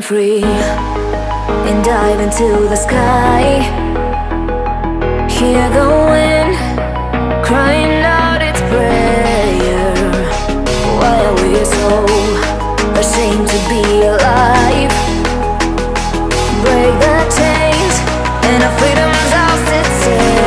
free and dive into the sky. Hear the wind crying out its prayer. Why are we so ashamed to be alive? Break the chains and our freedom's ours to take.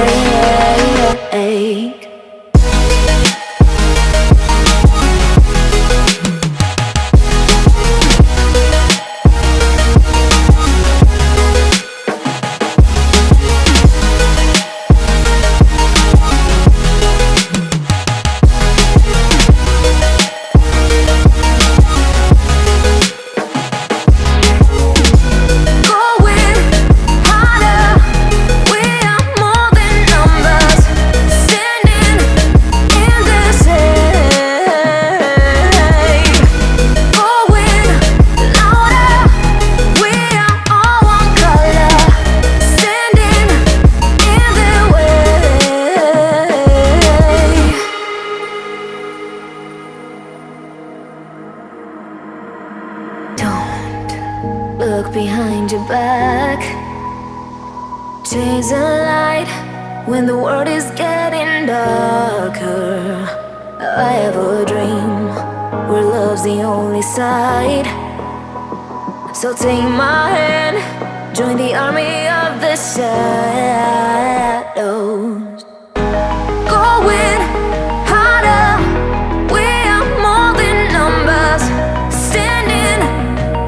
Look behind your back. Chase a light when the world is getting darker. I have a dream where love's the only side. So take my hand, join the army of the shadows. Going harder, we are more than numbers. Standing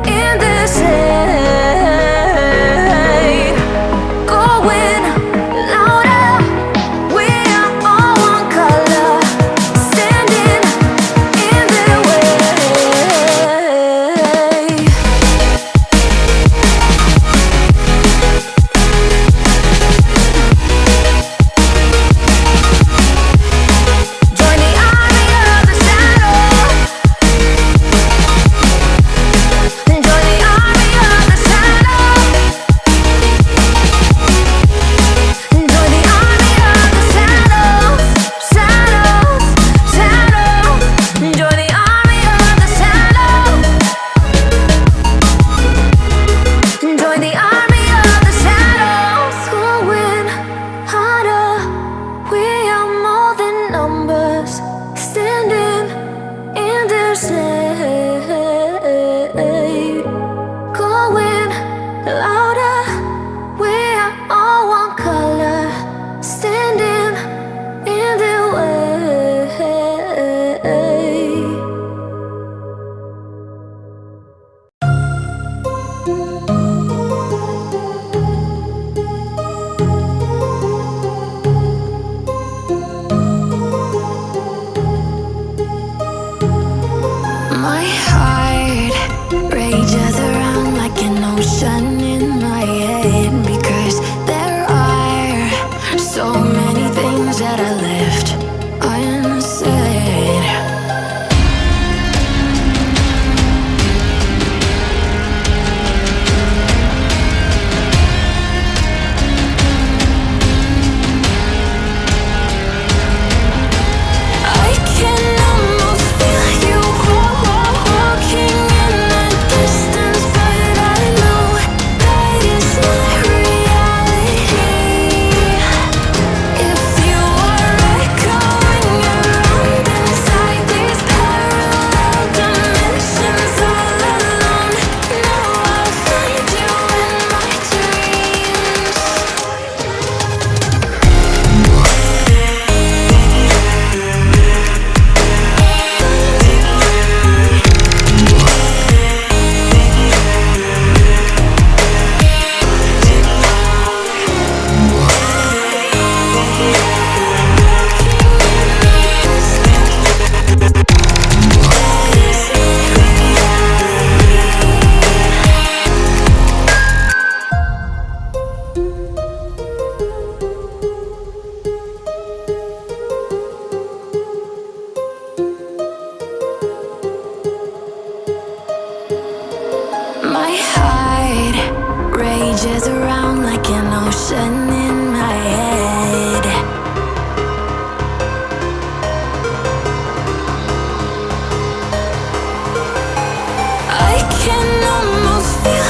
in the shade, going louder. We are all one color, standing in the way. Join the army of the shadows. Join the army of the shadows. Join the army of the shadows. Shadows, shadows. Join the army of the shadows. Join the army of the shadows. Going harder. We are more than numbers. Standing in their shade. Going louder. We are all one color. Standing in their way. My heart rages around like an ocean in my head, because there are so many things that I left unsaid. I can almost feel you walking in the distance, but I know that is my reality. If you are echoing around inside these parallel dimensions all alone, know I'll find you in my dreams. My heart rages around like an ocean in my head. I can almost feel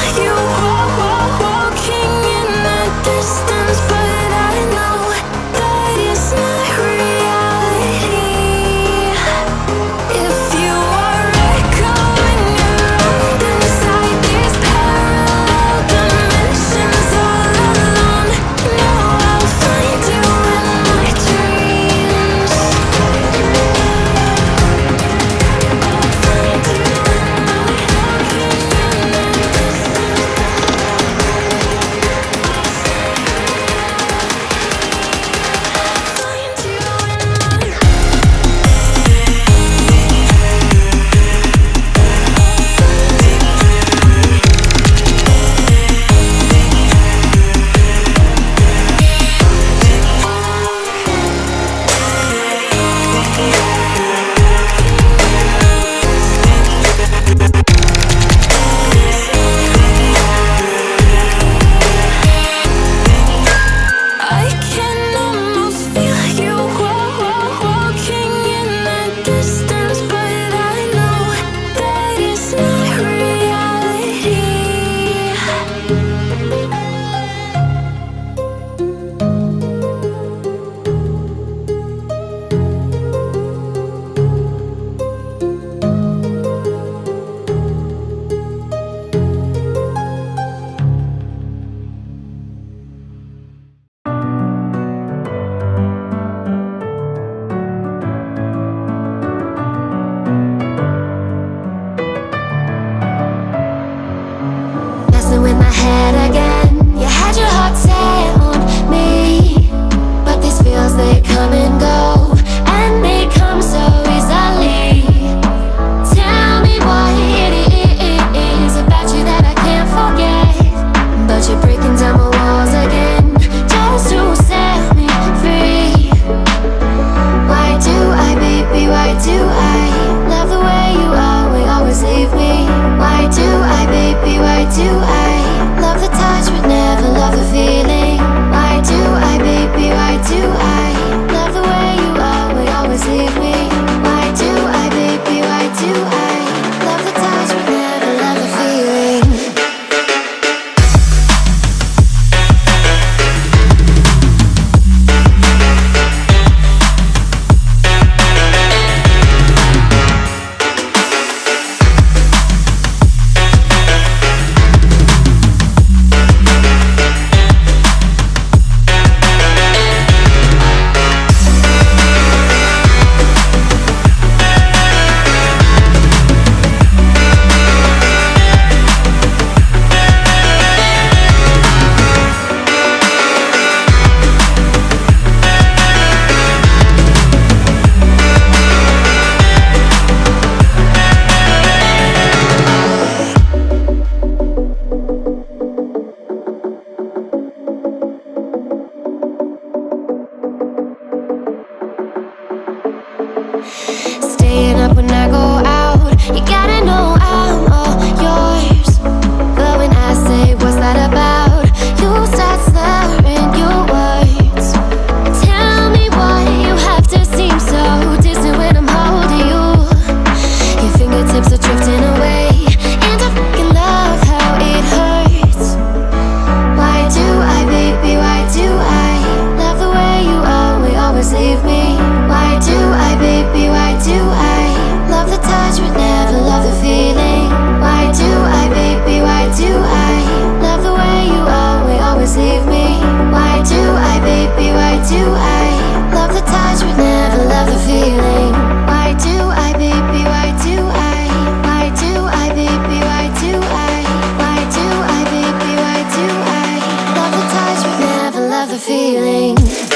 feeling.